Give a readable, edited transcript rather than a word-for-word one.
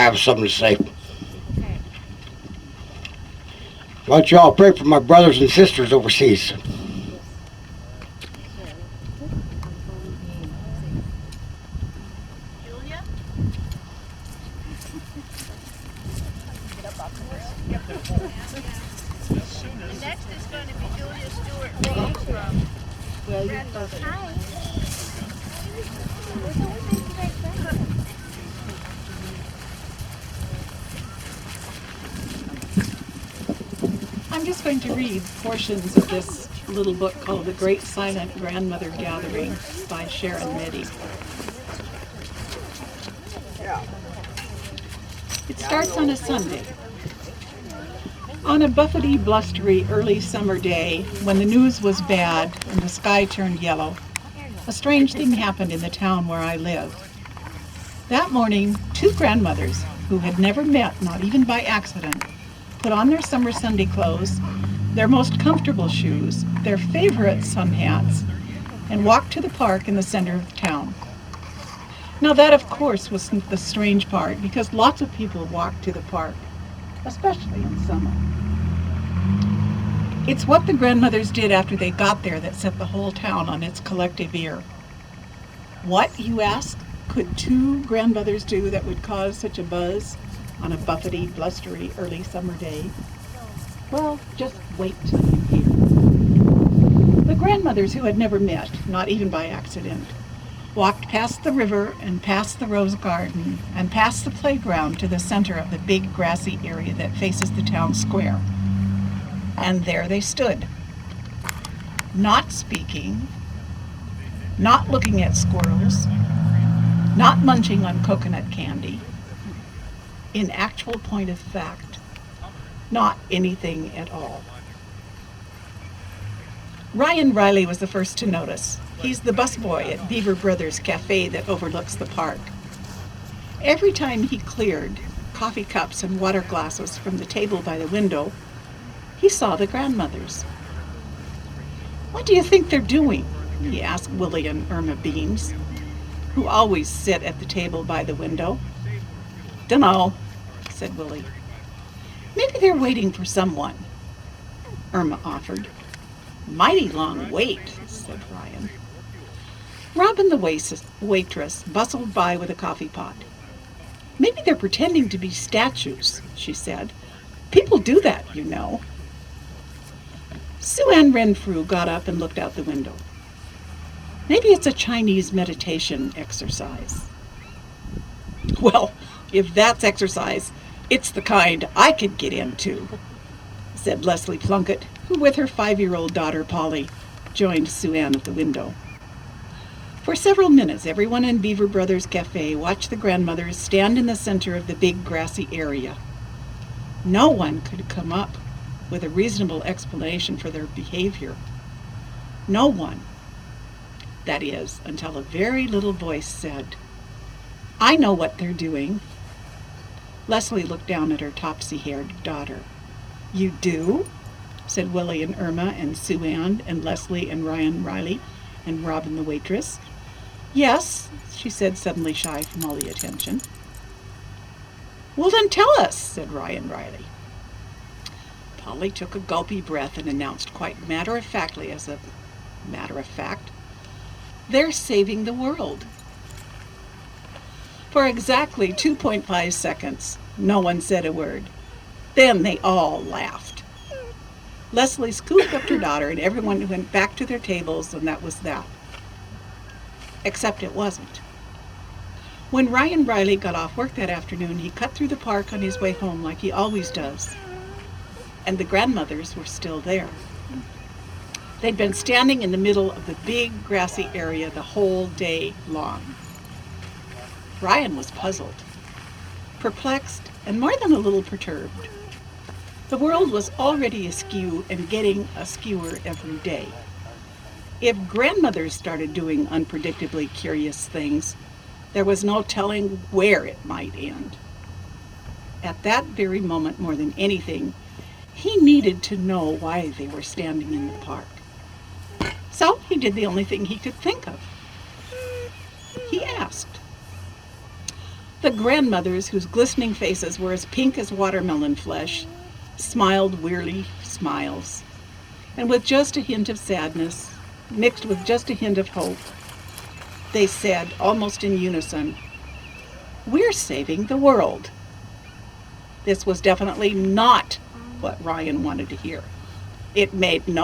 have something to say. Why don't you all pray for my brothers and sisters overseas? I'm just going to read portions of this little book called The Great Silent Grandmother Gathering by Sharon Meddy. It starts on a Sunday. On a buffety, blustery, early summer day, when the news was bad and the sky turned yellow, a strange thing happened in the town where I live. That morning, two grandmothers, who had never met, not even by accident, put on their summer Sunday clothes, their most comfortable shoes, their favorite sun hats, and walked to the park in the center of the town. Now that, of course, was the strange part, because lots of people walk to the park, especially in summer. It's what the grandmothers did after they got there that set the whole town on its collective ear. What, you ask, could two grandmothers do that would cause such a buzz on a buffety, blustery, early summer day? Well, just wait till you hear. The grandmothers, who had never met, not even by accident, walked past the river and past the rose garden and past the playground to the center of the big grassy area that faces the town square. And there they stood, not speaking, not looking at squirrels, not munching on coconut candy. In actual point of fact, not anything at all. Ryan Riley was the first to notice. He's the busboy at Beaver Brothers Cafe that overlooks the park. Every time he cleared coffee cups and water glasses from the table by the window, he saw the grandmothers. "What do you think they're doing?" he asked Willie and Irma Beans, who always sit at the table by the window. "Dunno," said Willie. "Maybe they're waiting for someone," Irma offered. "Mighty long wait," said Ryan. Robin the waitress bustled by with a coffee pot. "Maybe they're pretending to be statues," she said. "People do that, you know." Sue Ann Renfrew got up and looked out the window. "Maybe it's a Chinese meditation exercise." "Well, if that's exercise, it's the kind I could get into," said Leslie Plunkett, who with her 5-year-old daughter Polly joined Sue Ann at the window. For several minutes, everyone in Beaver Brothers Cafe watched the grandmothers stand in the center of the big grassy area. No one could come up with a reasonable explanation for their behavior. No one. That is, until a very little voice said, "I know what they're doing." Leslie looked down at her topsy-haired daughter. "You do?" said Willie and Irma and Sue Ann and Leslie and Ryan Riley and Robin the waitress. "Yes," she said, suddenly shy from all the attention. "Well, then tell us," said Ryan Riley. Polly took a gulpy breath and announced quite matter-of-factly, as a matter of fact, "They're saving the world." For exactly 2.5 seconds, no one said a word. Then they all laughed. Leslie scooped up her daughter and everyone went back to their tables, and that was that. Except it wasn't. When Ryan Riley got off work that afternoon, he cut through the park on his way home like he always does. And the grandmothers were still there. They'd been standing in the middle of the big grassy area the whole day long. Ryan was puzzled, perplexed, and more than a little perturbed. The world was already askew and getting askewer every day. If grandmothers started doing unpredictably curious things, there was no telling where it might end. At that very moment, more than anything, he needed to know why they were standing in the park. So he did the only thing he could think of. He asked. The grandmothers, whose glistening faces were as pink as watermelon flesh, smiled weary smiles. And with just a hint of sadness, mixed with just a hint of hope, they said, almost in unison, "We're saving the world." This was definitely not what Ryan wanted to hear. It made no